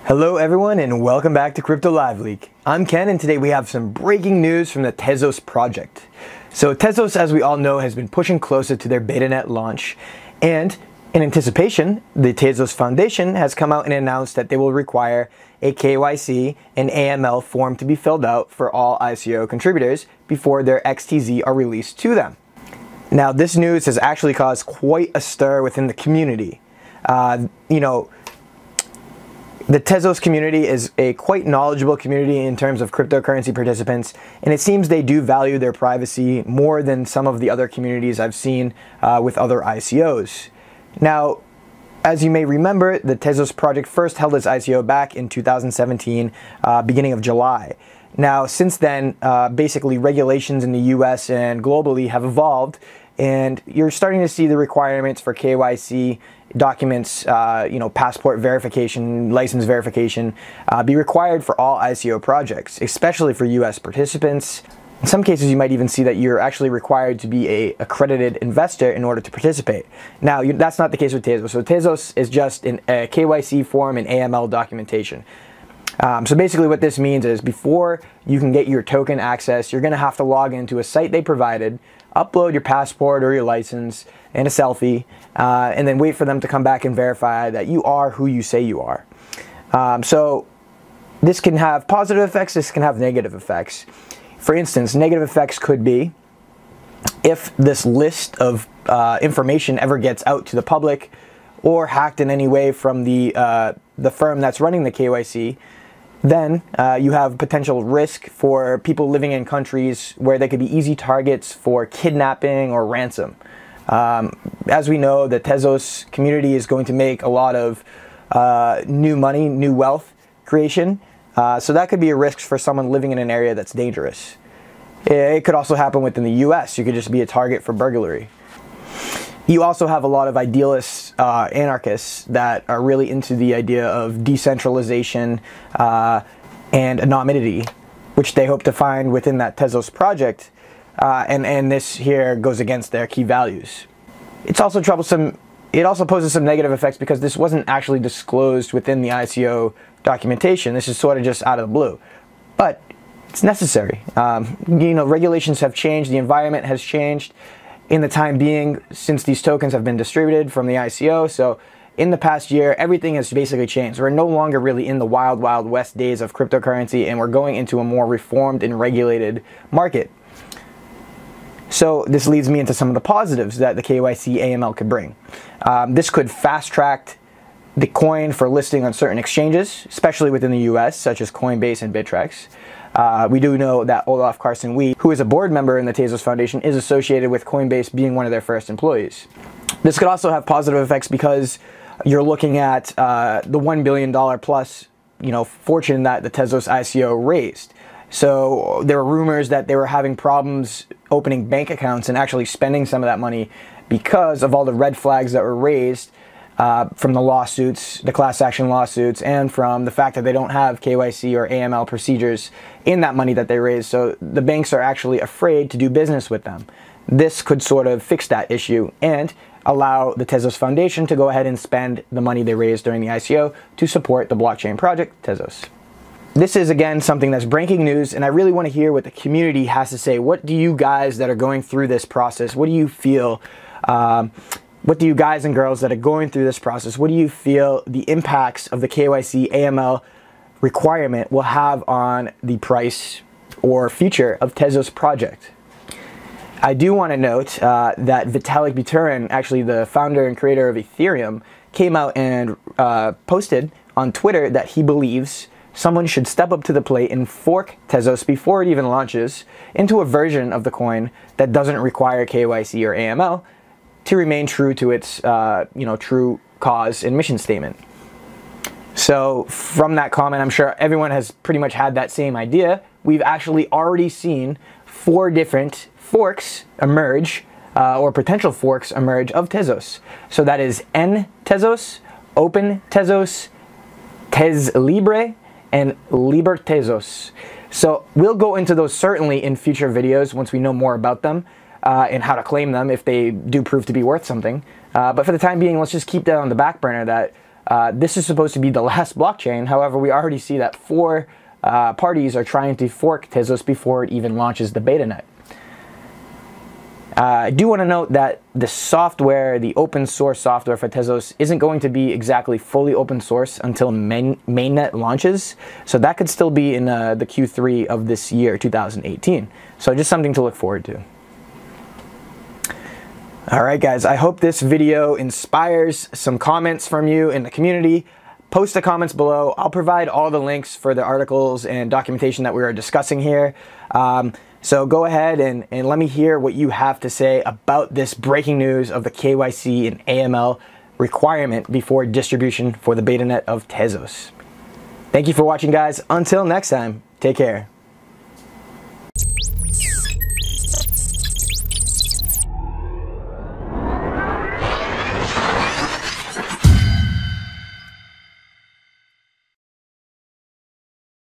Hello everyone and welcome back to Crypto Live Leak. I'm Ken and today we have some breaking news from the Tezos project. So Tezos, as we all know, has been pushing closer to their betanet launch, and in anticipation, the Tezos Foundation has come out and announced that they will require a KYC and AML form to be filled out for all ICO contributors before their XTZ are released to them. Now this news has actually caused quite a stir within the community. The Tezos community is a quite knowledgeable community in terms of cryptocurrency participants, and it seems they do value their privacy more than some of the other communities I've seen with other ICOs. Now, as you may remember, the Tezos project first held its ICO back in 2017, beginning of July. Now, since then, basically regulations in the US and globally have evolved, and you're starting to see the requirements for KYC documents, passport verification, license verification, be required for all ICO projects, especially for US participants. In some cases, you might even see that you're actually required to be an accredited investor in order to participate. Now, that's not the case with Tezos. So Tezos is just a KYC form and AML documentation. So basically what this means is before you can get your token access, you're going to have to log into a site they provided, upload your passport or your license and a selfie, and then wait for them to come back and verify that you are who you say you are. So this can have positive effects, this can have negative effects. For instance, negative effects could be if this list of information ever gets out to the public or hacked in any way from the firm that's running the KYC, then you have potential risk for people living in countries where they could be easy targets for kidnapping or ransom. As we know, the Tezos community is going to make a lot of new money, new wealth creation. So that could be a risk for someone living in an area that's dangerous. It could also happen within the US. You could just be a target for burglary. You also have a lot of idealists, anarchists that are really into the idea of decentralization and anonymity, which they hope to find within that Tezos project, and this here goes against their key values. It's also troublesome. It also poses some negative effects because this wasn't actually disclosed within the ICO documentation. This is sort of just out of the blue, but it's necessary. Regulations have changed, the environment has changed in the time being since these tokens have been distributed from the ICO. So in the past year, everything has basically changed. We're no longer really in the wild, wild west days of cryptocurrency, and we're going into a more reformed and regulated market. So this leads me into some of the positives that the KYC AML could bring. This could fast-track the coin for listing on certain exchanges, especially within the US, such as Coinbase and Bittrex. We do know that Olaf Carson Wee, who is a board member in the Tezos Foundation, is associated with Coinbase being one of their first employees. This could also have positive effects because you're looking at the $1 billion plus fortune that the Tezos ICO raised. So there were rumors that they were having problems opening bank accounts and actually spending some of that money because of all the red flags that were raised from the lawsuits, the class action lawsuits, and from the fact that they don't have KYC or AML procedures in that money that they raised. So the banks are actually afraid to do business with them. This could sort of fix that issue and allow the Tezos Foundation to go ahead and spend the money they raised during the ICO to support the blockchain project, Tezos. This is, again, something that's breaking news, and I really want to hear what the community has to say. What do you guys that are going through this process, what do you feel? What do you guys and girls that are going through this process, what do you feel the impacts of the KYC AML requirement will have on the price or future of Tezos project? I do want to note that Vitalik Buterin, actually the founder and creator of Ethereum, came out and posted on Twitter that he believes someone should step up to the plate and fork Tezos before it even launches into a version of the coin that doesn't require KYC or AML to remain true to its true cause and mission statement. So from that comment, I'm sure everyone has pretty much had that same idea. We've actually already seen 4 different forks emerge, or potential forks emerge of Tezos. So that is N Tezos, Open Tezos, Tez Libre, and Liber Tezos. So we'll go into those certainly in future videos once we know more about them and how to claim them if they do prove to be worth something. But for the time being, let's just keep that on the back burner that This is supposed to be the last blockchain. However, we already see that 4 parties are trying to fork Tezos before it even launches the betanet. I do want to note that the software, the open source software for Tezos, isn't going to be exactly fully open source until mainnet launches. So that could still be in the Q3 of this year, 2018. So just something to look forward to. Alright guys, I hope this video inspires some comments from you in the community. Post the comments below. I'll provide all the links for the articles and documentation that we are discussing here. So go ahead and let me hear what you have to say about this breaking news of the KYC and AML requirement before distribution for the betanet of Tezos. Thank you for watching, guys. Until next time, take care.